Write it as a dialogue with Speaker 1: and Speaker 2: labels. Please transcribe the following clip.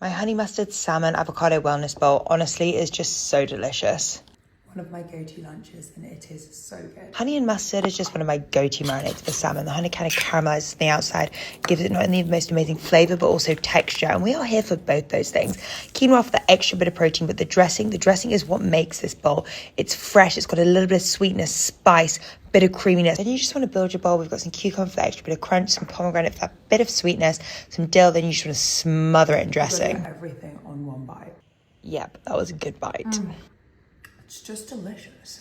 Speaker 1: My honey mustard salmon avocado wellness bowl honestly is just so delicious.
Speaker 2: One of my go-to lunches, and it is so good.
Speaker 1: Honey and mustard is just one of my go-to marinades for salmon. The honey kind of caramelizes the outside, gives it not only the most amazing flavor, but also texture. And we are here for both those things. Quinoa for the extra bit of protein, but the dressing is what makes this bowl. It's fresh, it's got a little bit of sweetness, spice, bit of creaminess. Then you just want to build your bowl. We've got some cucumber for the extra bit of crunch, some pomegranate for that bit of sweetness, some dill. Then you just want to smother it in dressing.
Speaker 2: Everything on one bite.
Speaker 1: Yep, that was a good bite.
Speaker 2: It's just delicious.